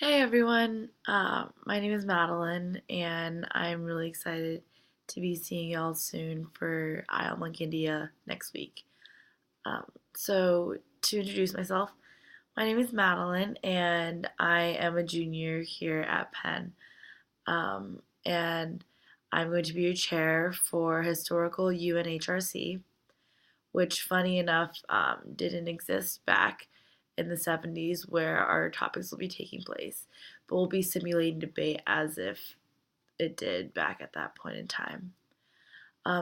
Hey everyone, my name is Madeline, and I'm really excited to be seeing y'all soon for ILMUNC India next week. Um, so, to introduce myself, my name is Madeline, and I am a junior here at Penn. And I'm going to be your chair for Historical UNHRC, which, funny enough, didn't exist back in the 70s where our topics will be taking place, but we'll be simulating debate as if it did back at that point in time.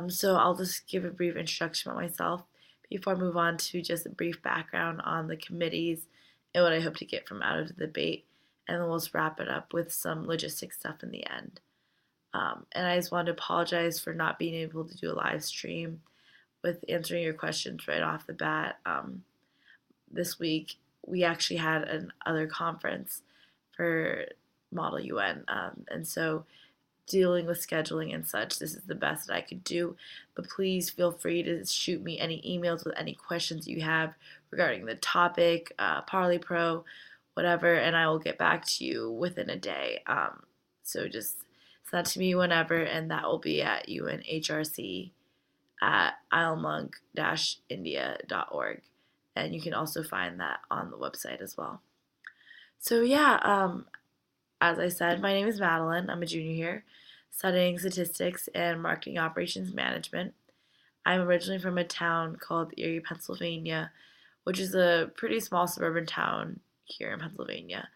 So I'll just give a brief introduction about myself before I move on to just a brief background on the committees and what I hope to get from out of the debate, and then we'll just wrap it up with some logistic stuff in the end. And I just wanted to apologize for not being able to do a live stream with answering your questions right off the bat. This week, we actually had another conference for Model UN, and so dealing with scheduling and such, this is the best that I could do. But please feel free to shoot me any emails with any questions you have regarding the topic, Parley Pro, whatever, and I will get back to you within a day. So just send it to me whenever, and that will be at UNHRC at ilmunc-india.org. And you can also find that on the website as well. So, yeah, as I said, my name is Madeline. I'm a junior here, studying statistics and marketing operations management. I'm originally from a town called Erie, Pennsylvania, which is a pretty small suburban town here in Pennsylvania.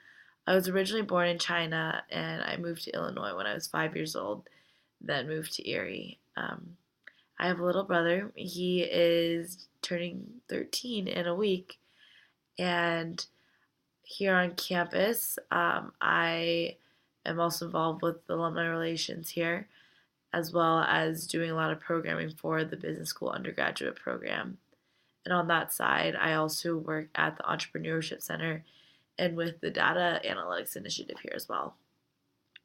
I was originally born in China and I moved to Illinois when I was 5 years old, then moved to Erie. I have a little brother. He is turning 13 in a week. And here on campus, I am also involved with alumni relations here, as well as doing a lot of programming for the business school undergraduate program. And on that side, I also work at the Entrepreneurship Center and with the Data Analytics Initiative here as well.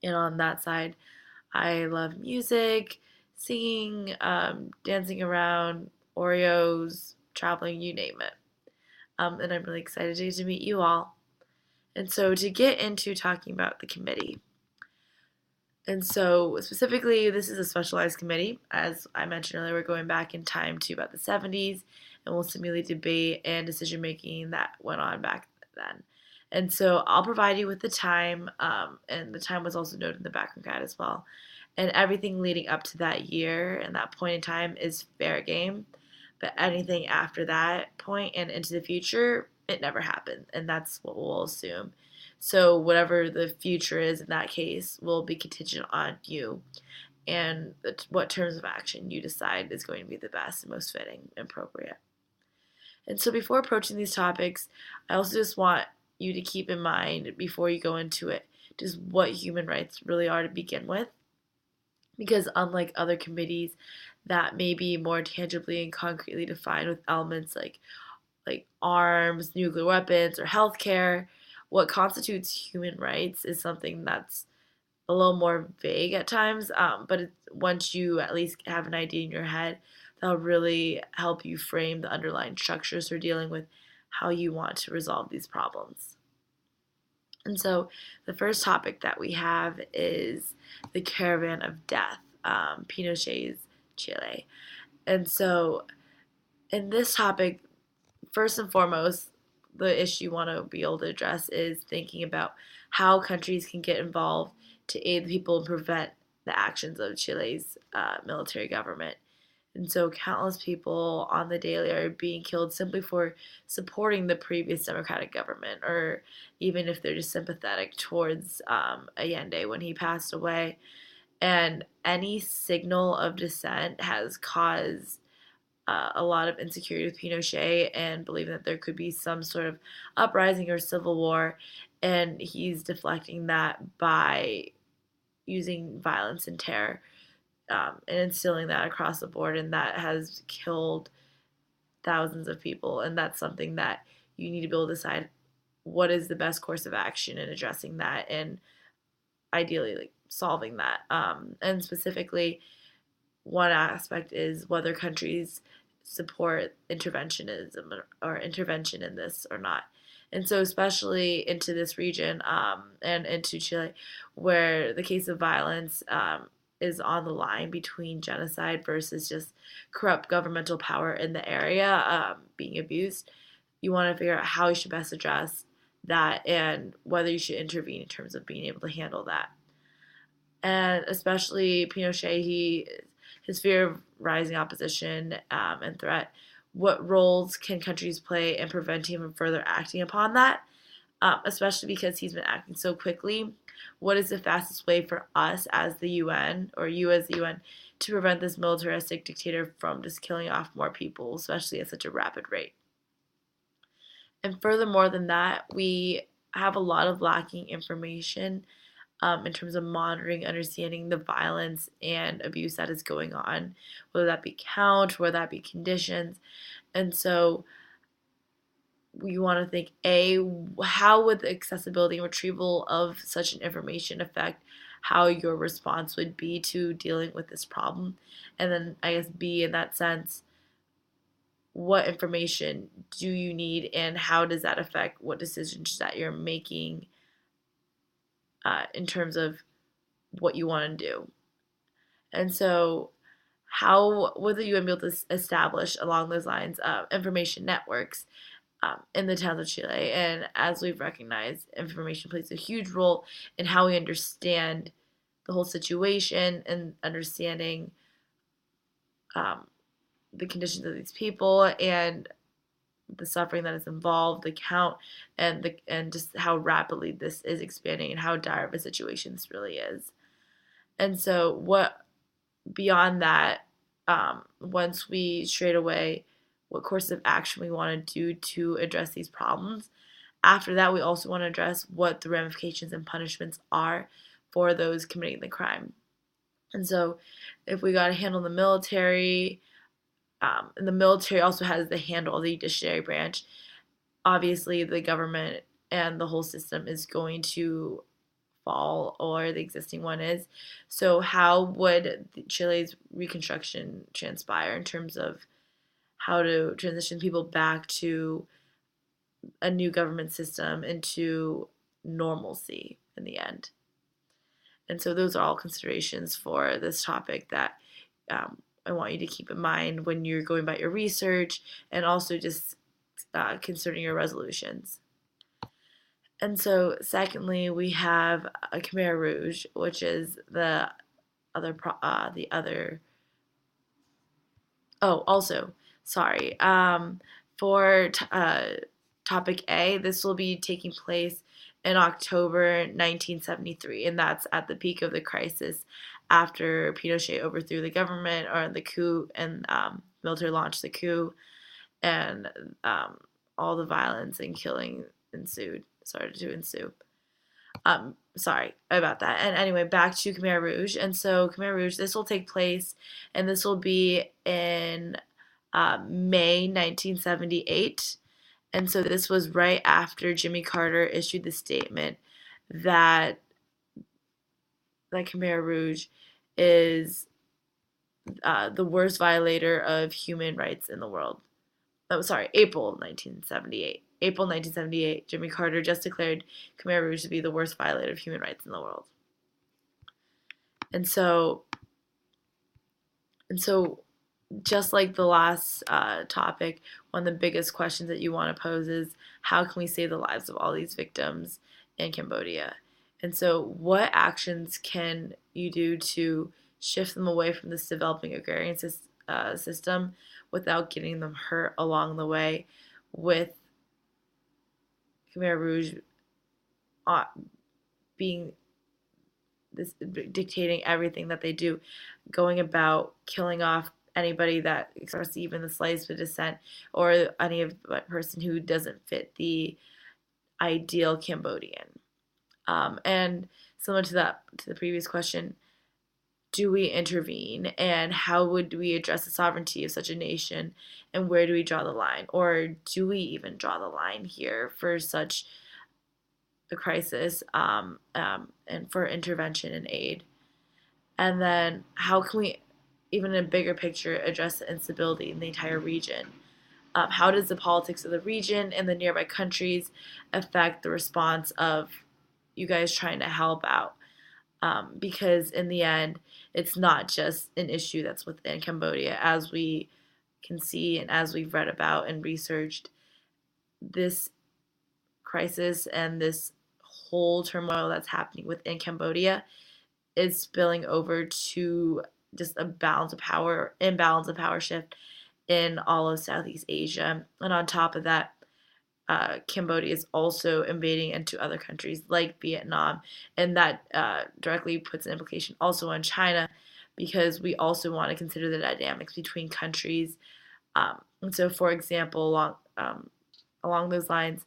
And on that side, I love music, singing, dancing around, Oreos, traveling, you name it. And I'm really excited to meet you all. And so to get into talking about the committee. And so specifically, this is a specialized committee. As I mentioned earlier, we're going back in time to about the 70s, and we'll simulate debate and decision making that went on back then. And so I'll provide you with the time, and the time was also noted in the background guide as well. And everything leading up to that year and that point in time is fair game. But anything after that point and into the future, it never happened. And that's what we'll assume. So, whatever the future is in that case will be contingent on you and what terms of action you decide is going to be the best and most fitting and appropriate. And so, before approaching these topics, I also just want you to keep in mind before you go into it just what human rights really are to begin with, because unlike other committees that may be more tangibly and concretely defined with elements like arms, nuclear weapons, or healthcare, what constitutes human rights is something that's a little more vague at times. But once you at least have an idea in your head, that'll really help you frame the underlying structures for dealing with how you want to resolve these problems. And so the first topic that we have is the Caravan of Death, Pinochet's Chile. And so in this topic, first and foremost, the issue you want to be able to address is thinking about how countries can get involved to aid the people and prevent the actions of Chile's military government. And so countless people on the daily are being killed simply for supporting the previous democratic government, or even if they're just sympathetic towards Allende when he passed away. And any signal of dissent has caused a lot of insecurity with Pinochet and believing that there could be some sort of uprising or civil war. And he's deflecting that by using violence and terror, and instilling that across the board, and that has killed thousands of people. And that's something that you need to be able to decide what is the best course of action in addressing that, and ideally like solving that. And specifically, one aspect is whether countries support interventionism or intervention in this or not. And so, especially into this region and into Chile, where the case of violence is on the line between genocide versus just corrupt governmental power in the area being abused, you want to figure out how you should best address that and whether you should intervene in terms of being able to handle that. And especially Pinochet, his fear of rising opposition and threat. What roles can countries play in preventing him from further acting upon that? Especially because he's been acting so quickly. What is the fastest way for us as the UN, or you as the UN, to prevent this militaristic dictator from just killing off more people, especially at such a rapid rate? And furthermore than that, we have a lot of lacking information in terms of monitoring, understanding the violence and abuse that is going on, whether that be count, whether that be conditions. And so we want to think, how would the accessibility and retrieval of such an information affect how your response would be to dealing with this problem? And then I guess B, in that sense, what information do you need and how does that affect what decisions that you're making in terms of what you want to do? And so how would the UN be able to establish along those lines information networks in the towns of Chile? And as we've recognized, information plays a huge role in how we understand the whole situation and understanding um, the conditions of these people and the suffering that is involved, the count, and just how rapidly this is expanding and how dire of a situation this really is. And so, what beyond that, once we straight away what course of action we want to do to address these problems. After that, we also want to address what the ramifications and punishments are for those committing the crime. And so, if we got to handle the military, and the military also has the handle of the judiciary branch, obviously the government and the whole system is going to fall, or the existing one is. So how would Chile's reconstruction transpire in terms of how to transition people back to a new government system into normalcy in the end? And so those are all considerations for this topic that I want you to keep in mind when you're going about your research and also just considering your resolutions. And so, secondly, we have a Khmer Rouge, which is the other, the other. Oh, also, sorry. For topic A, this will be taking place in October 1973, and that's at the peak of the crisis after Pinochet overthrew the government or the coup and military launched the coup, and all the violence and killing started to ensue. Sorry about that. And anyway, back to Khmer Rouge. And so Khmer Rouge, this will take place, and this will be in May 1978. And so this was right after Jimmy Carter issued the statement that Khmer Rouge is the worst violator of human rights in the world. Oh, sorry, April 1978. April 1978, Jimmy Carter just declared Khmer Rouge to be the worst violator of human rights in the world. And so just like the last topic, one of the biggest questions that you want to pose is, how can we save the lives of all these victims in Cambodia? And so what actions can you do to shift them away from this developing agrarian system without getting them hurt along the way, with Khmer Rouge being this dictating everything that they do, going about killing off anybody that expresses even the slightest bit of dissent, or any of person who doesn't fit the ideal Cambodian. And similar to the previous question, do we intervene, and how would we address the sovereignty of such a nation, and where do we draw the line, or do we even draw the line here for such a crisis, and for intervention and aid? And then how can we, even in a bigger picture, address the instability in the entire region? How does the politics of the region and the nearby countries affect the response of you guys trying to help out? Because in the end, it's not just an issue that's within Cambodia. As we can see and as we've read about and researched, this crisis and this whole turmoil that's happening within Cambodia is spilling over to just a imbalance of power shift in all of Southeast Asia. And on top of that, Cambodia is also invading into other countries like Vietnam, and that directly puts an implication also on China, because we also want to consider the dynamics between countries. And so, for example, along those lines,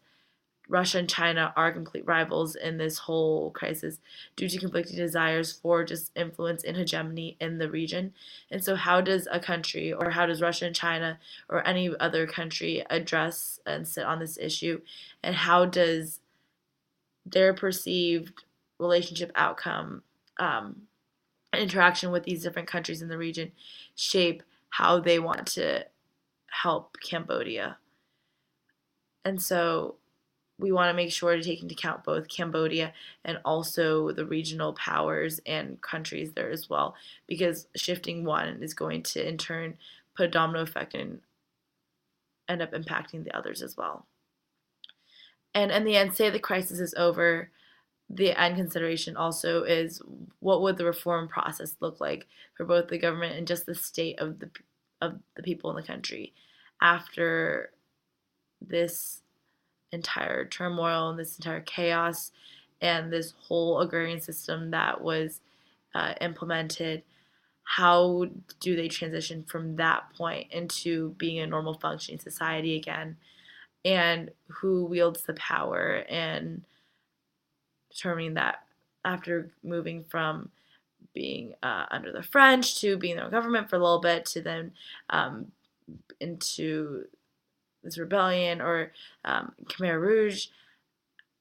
Russia and China are complete rivals in this whole crisis due to conflicting desires for just influence and hegemony in the region. And so, how does a country, or how does Russia and China, or any other country address and sit on this issue? And how does their perceived relationship outcome, interaction with these different countries in the region, shape how they want to help Cambodia? And so, we want to make sure to take into account both Cambodia and also the regional powers and countries there as well, because shifting one is going to in turn put a domino effect and end up impacting the others as well. And in the end, say the crisis is over, the end consideration also is, what would the reform process look like for both the government and just the state of the people in the country after this entire turmoil and this entire chaos and this whole agrarian system that was implemented? How do they transition from that point into being a normal functioning society again? And who wields the power and determining that after moving from being under the French to being their own government for a little bit to then into this rebellion or Khmer Rouge,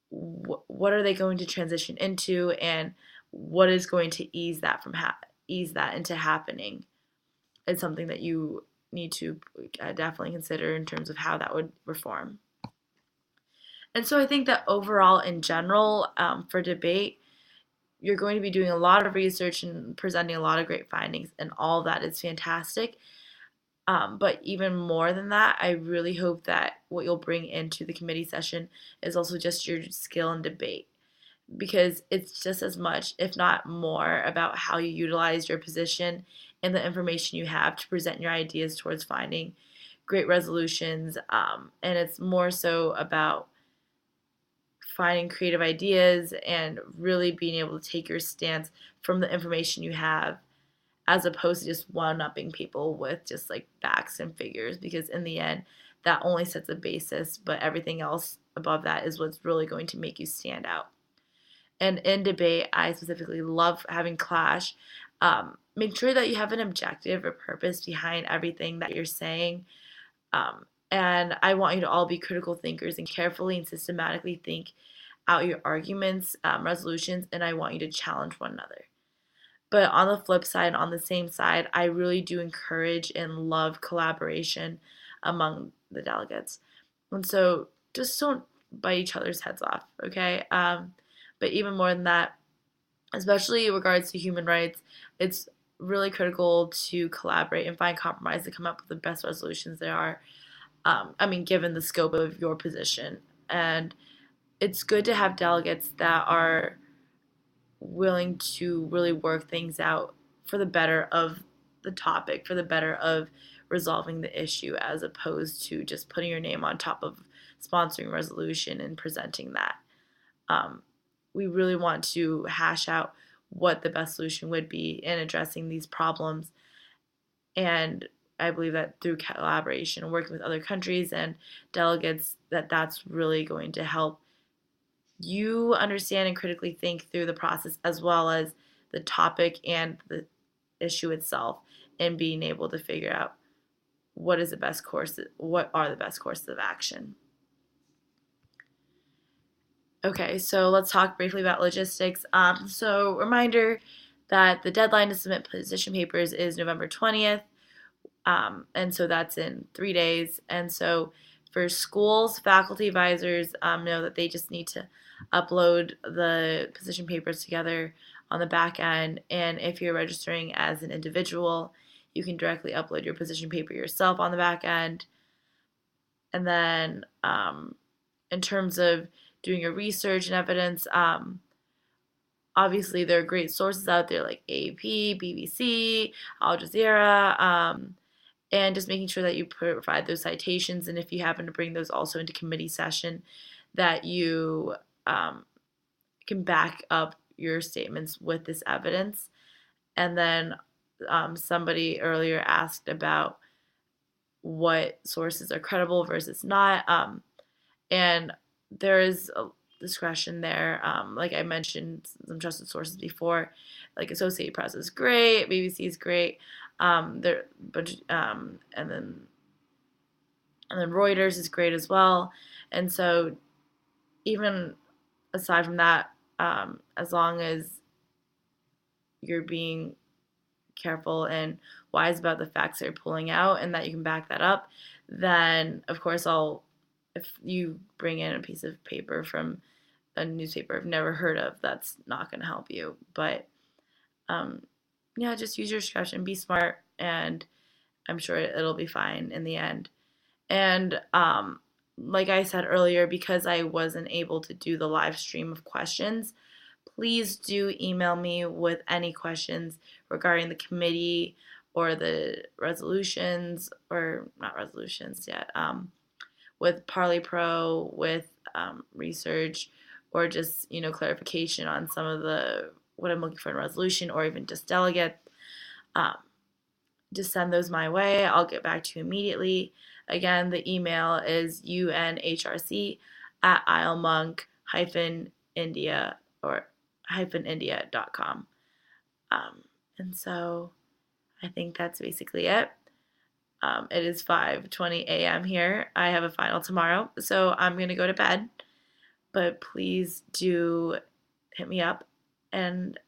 what are they going to transition into, and what is going to ease that into happening? It's something that you need to definitely consider in terms of how that would reform. And so I think that overall, in general, for debate, you're going to be doing a lot of research and presenting a lot of great findings, and all of that is fantastic. But even more than that, I really hope that what you'll bring into the committee session is also just your skill in debate, because it's just as much, if not more, about how you utilize your position and the information you have to present your ideas towards finding great resolutions. And it's more so about finding creative ideas and really being able to take your stance from the information you have, as opposed to just one-upping people with just like facts and figures, because in the end, that only sets a basis, but everything else above that is what's really going to make you stand out. And in debate, I specifically love having clash. Make sure that you have an objective or purpose behind everything that you're saying. And I want you to all be critical thinkers and carefully and systematically think out your arguments, resolutions, and I want you to challenge one another. But on the flip side, on the same side, I really do encourage and love collaboration among the delegates. And so just don't bite each other's heads off, okay? But even more than that, especially in regards to human rights, it's really critical to collaborate and find compromise to come up with the best resolutions there are. Given the scope of your position. And it's good to have delegates that are willing to really work things out for the better of the topic, for the better of resolving the issue, as opposed to just putting your name on top of sponsoring a resolution and presenting that. We really want to hash out what the best solution would be in addressing these problems. And I believe that through collaboration and working with other countries and delegates, that's really going to help you understand and critically think through the process, as well as the topic and the issue itself, and being able to figure out what are the best courses of action. Okay, so let's talk briefly about logistics. So reminder that the deadline to submit position papers is November 20th. And so that's in 3 days. And so for schools, faculty advisors know that they just need to upload the position papers together on the back end. And if you're registering as an individual, you can directly upload your position paper yourself on the back end. And then in terms of doing your research and evidence, obviously there are great sources out there like AP, BBC, Al Jazeera, and just making sure that you provide those citations, and if you happen to bring those also into committee session, that you can back up your statements with this evidence. And then somebody earlier asked about what sources are credible versus not, and there is a discretion there. Like I mentioned, some trusted sources before, like Associated Press is great, BBC is great. And then Reuters is great as well. And so even aside from that, as long as you're being careful and wise about the facts that you're pulling out and that you can back that up, then of course if you bring in a piece of paper from a newspaper I've never heard of, that's not going to help you. But yeah, just use your discretion, be smart, and I'm sure it'll be fine in the end. And like I said earlier, because I wasn't able to do the live stream of questions, please do email me with any questions regarding the committee or the resolutions, or not resolutions yet, with Parley Pro, with research, or just clarification on some of what I'm looking for in a resolution, or even just delegate. Just send those my way. I'll get back to you immediately. Again, the email is UNHRC at ILMUNC-India or -India.com. And so I think that's basically it. It is 5:20 a.m. here. I have a final tomorrow, so I'm going to go to bed. But please do hit me up, and